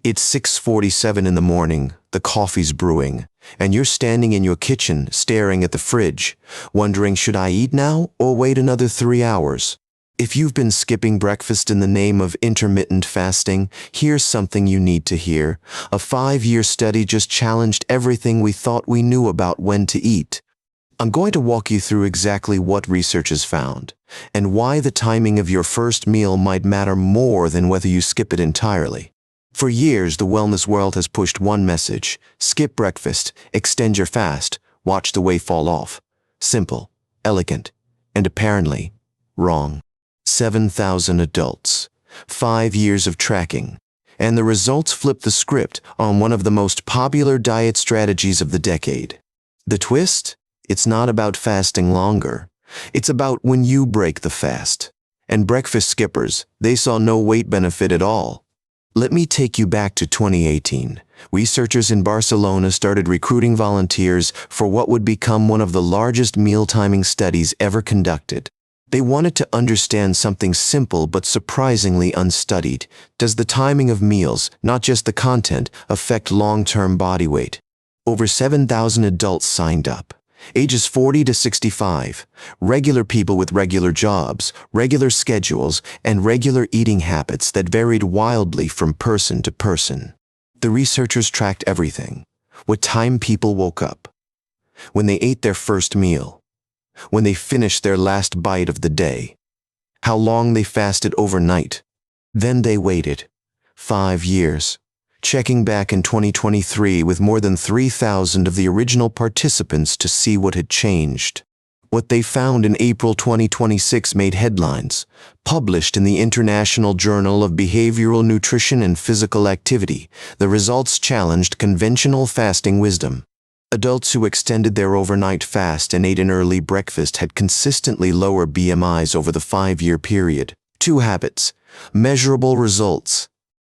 It's 6:47 in the morning, the coffee's brewing, and you're standing in your kitchen staring at the fridge, wondering, should I eat now or wait another 3 hours? If you've been skipping breakfast in the name of intermittent fasting, here's something you need to hear. A 5-year study just challenged everything we thought we knew about when to eat. I'm going to walk you through exactly what research has found, and why the timing of your first meal might matter more than whether you skip it entirely. For years, the wellness world has pushed one message: skip breakfast, extend your fast, watch the weight fall off. Simple, elegant, and apparently wrong. 7,000 adults, 5 years of tracking, and the results flip the script on one of the most popular diet strategies of the decade. The twist? It's not about fasting longer. It's about when you break the fast. And breakfast skippers, they saw no weight benefit at all. Let me take you back to 2018. Researchers in Barcelona started recruiting volunteers for what would become one of the largest meal timing studies ever conducted. They wanted to understand something simple but surprisingly unstudied. Does the timing of meals, not just the content, affect long-term body weight? Over 7,000 adults signed up. Ages 40 to 65, regular people with regular jobs, regular schedules, and regular eating habits that varied wildly from person to person. The researchers tracked everything: what time people woke up, when they ate their first meal, when they finished their last bite of the day, how long they fasted overnight. Then they waited 5 years, checking back in 2023 with more than 3,000 of the original participants to see what had changed. What they found in April 2026 made headlines, published in the International Journal of Behavioral Nutrition and Physical Activity. The results challenged conventional fasting wisdom. Adults who extended their overnight fast and ate an early breakfast had consistently lower BMIs over the 5-year period. 2 habits, measurable results.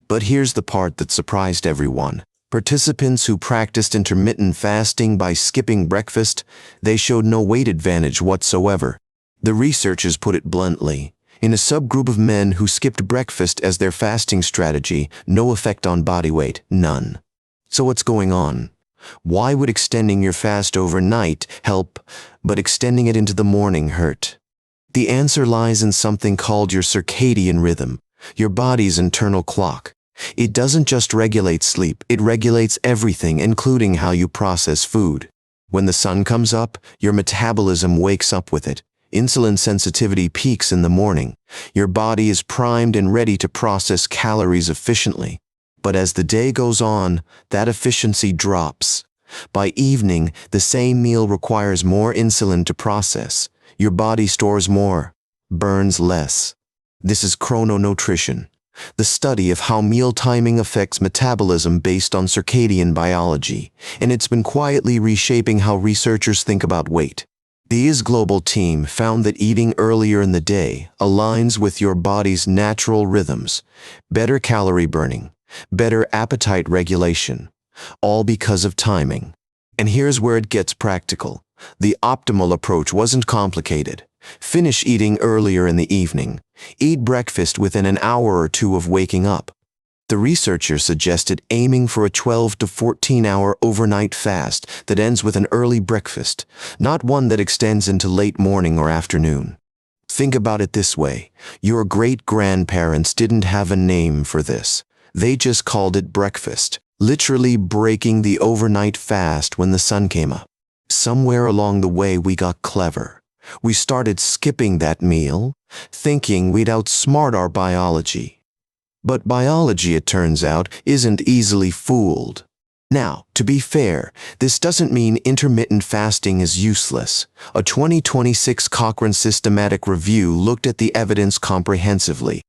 But here's the part that surprised everyone. Participants who practiced intermittent fasting by skipping breakfast, they showed no weight advantage whatsoever. The researchers put it bluntly: in a subgroup of men who skipped breakfast as their fasting strategy, no effect on body weight, none. So what's going on? Why would extending your fast overnight help, but extending it into the morning hurt? The answer lies in something called your circadian rhythm, your body's internal clock. It doesn't just regulate sleep, it regulates everything, including how you process food. When the sun comes up, your metabolism wakes up with it. Insulin sensitivity peaks in the morning. Your body is primed and ready to process calories efficiently. But as the day goes on, that efficiency drops. By evening, the same meal requires more insulin to process. Your body stores more, burns less. This is chrononutrition, the study of how meal timing affects metabolism based on circadian biology, and it's been quietly reshaping how researchers think about weight. The ISGlobal team found that eating earlier in the day aligns with your body's natural rhythms, better calorie burning, better appetite regulation, all because of timing. And here's where it gets practical. The optimal approach wasn't complicated. Finish eating earlier in the evening. Eat breakfast within an hour or 2 of waking up. The researchers suggested aiming for a 12 to 14-hour overnight fast that ends with an early breakfast, not one that extends into late morning or afternoon. Think about it this way: your great-grandparents didn't have a name for this. They just called it breakfast, literally breaking the overnight fast when the sun came up. Somewhere along the way we got clever. We started skipping that meal, thinking we'd outsmart our biology. But biology, it turns out, isn't easily fooled. Now, to be fair, this doesn't mean intermittent fasting is useless. A 2026 Cochrane systematic review looked at the evidence comprehensively.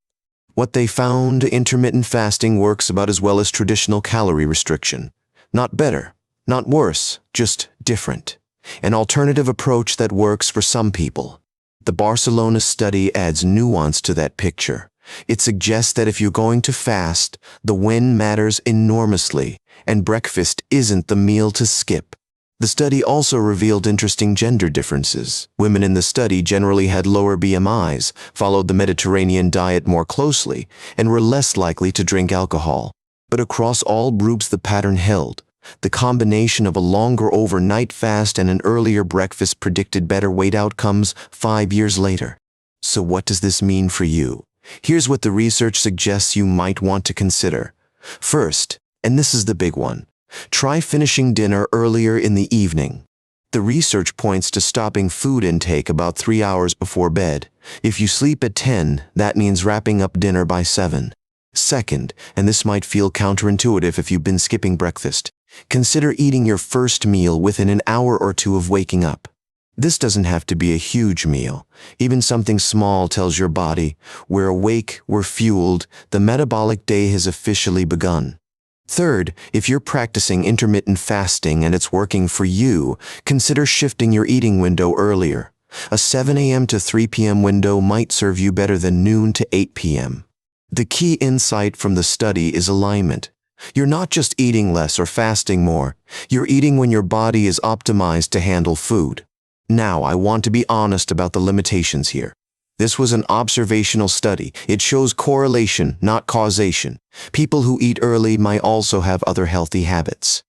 What they found: intermittent fasting works about as well as traditional calorie restriction. Not better, not worse, just different. An alternative approach that works for some people. The Barcelona study adds nuance to that picture. It suggests that if you're going to fast, the when matters enormously, and breakfast isn't the meal to skip. The study also revealed interesting gender differences. Women in the study generally had lower BMIs, followed the Mediterranean diet more closely, and were less likely to drink alcohol. But across all groups the pattern held. The combination of a longer overnight fast and an earlier breakfast predicted better weight outcomes 5 years later. So what does this mean for you? Here's what the research suggests you might want to consider. First, and this is the big one, try finishing dinner earlier in the evening. The research points to stopping food intake about 3 hours before bed. If you sleep at 10, that means wrapping up dinner by 7. Second, and this might feel counterintuitive if you've been skipping breakfast, consider eating your first meal within an hour or two of waking up. This doesn't have to be a huge meal. Even something small tells your body, we're awake, we're fueled, the metabolic day has officially begun. Third, if you're practicing intermittent fasting and it's working for you, consider shifting your eating window earlier. A 7 a.m. to 3 p.m. window might serve you better than noon to 8 p.m. The key insight from the study is alignment. You're not just eating less or fasting more, you're eating when your body is optimized to handle food. Now, I want to be honest about the limitations here. This was an observational study. It shows correlation, not causation. People who eat early might also have other healthy habits.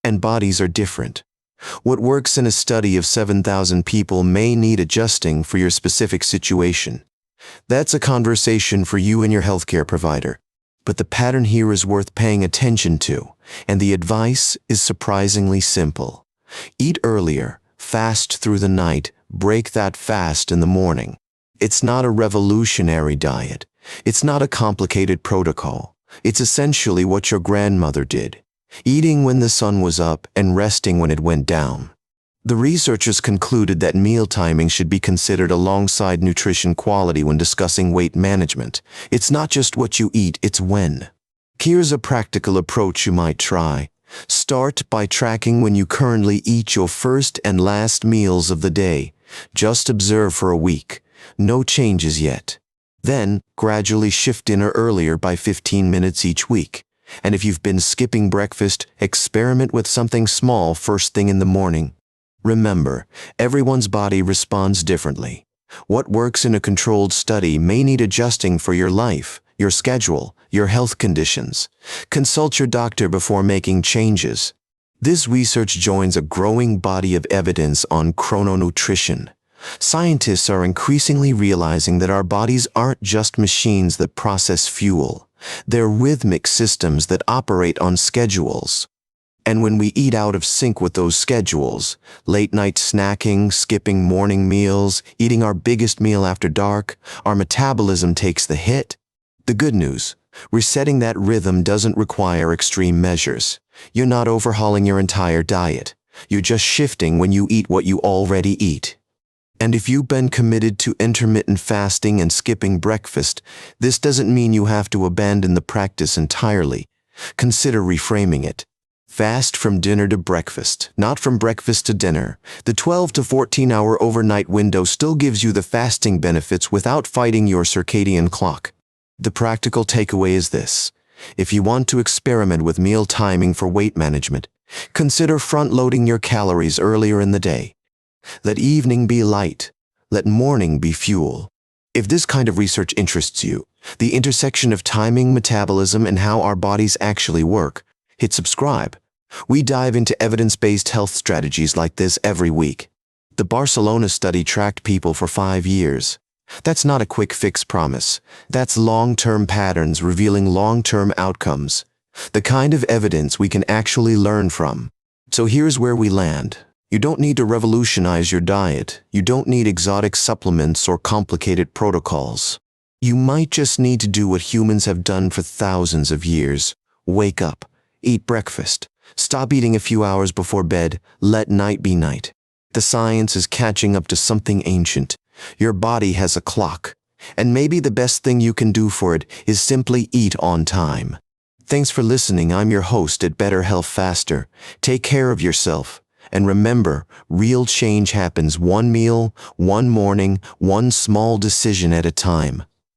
And bodies are different. What works in a study of 7,000 people may need adjusting for your specific situation. That's a conversation for you and your healthcare provider. But the pattern here is worth paying attention to, and the advice is surprisingly simple. Eat earlier, fast through the night, break that fast in the morning. It's not a revolutionary diet. It's not a complicated protocol. It's essentially what your grandmother did, eating when the sun was up and resting when it went down. The researchers concluded that meal timing should be considered alongside nutrition quality when discussing weight management. It's not just what you eat, it's when. Here's a practical approach you might try. Start by tracking when you currently eat your first and last meals of the day. Just observe for a week. No changes yet. Then, gradually shift dinner earlier by 15 minutes each week. And if you've been skipping breakfast, experiment with something small first thing in the morning. Remember, everyone's body responds differently. What works in a controlled study may need adjusting for your life, your schedule, your health conditions. Consult your doctor before making changes. This research joins a growing body of evidence on chrononutrition. Scientists are increasingly realizing that our bodies aren't just machines that process fuel. They're rhythmic systems that operate on schedules. And when we eat out of sync with those schedules, late-night snacking, skipping morning meals, eating our biggest meal after dark, our metabolism takes the hit. The good news, resetting that rhythm doesn't require extreme measures. You're not overhauling your entire diet. You're just shifting when you eat what you already eat. And if you've been committed to intermittent fasting and skipping breakfast, this doesn't mean you have to abandon the practice entirely. Consider reframing it. Fast from dinner to breakfast, not from breakfast to dinner. The 12 to 14-hour overnight window still gives you the fasting benefits without fighting your circadian clock. The practical takeaway is this. If you want to experiment with meal timing for weight management, consider front-loading your calories earlier in the day. Let evening be light. Let morning be fuel. If this kind of research interests you, the intersection of timing, metabolism, and how our bodies actually work, hit subscribe. We dive into evidence-based health strategies like this every week. The Barcelona study tracked people for 5 years. That's not a quick fix promise. That's long-term patterns revealing long-term outcomes. The kind of evidence we can actually learn from. So here's where we land. You don't need to revolutionize your diet. You don't need exotic supplements or complicated protocols. You might just need to do what humans have done for thousands of years. Wake up. Eat breakfast. Stop eating a few hours before bed. Let night be night. The science is catching up to something ancient. Your body has a clock. And maybe the best thing you can do for it is simply eat on time. Thanks for listening. I'm your host at Better Health Faster. Take care of yourself. And remember, real change happens one meal, one morning, one small decision at a time.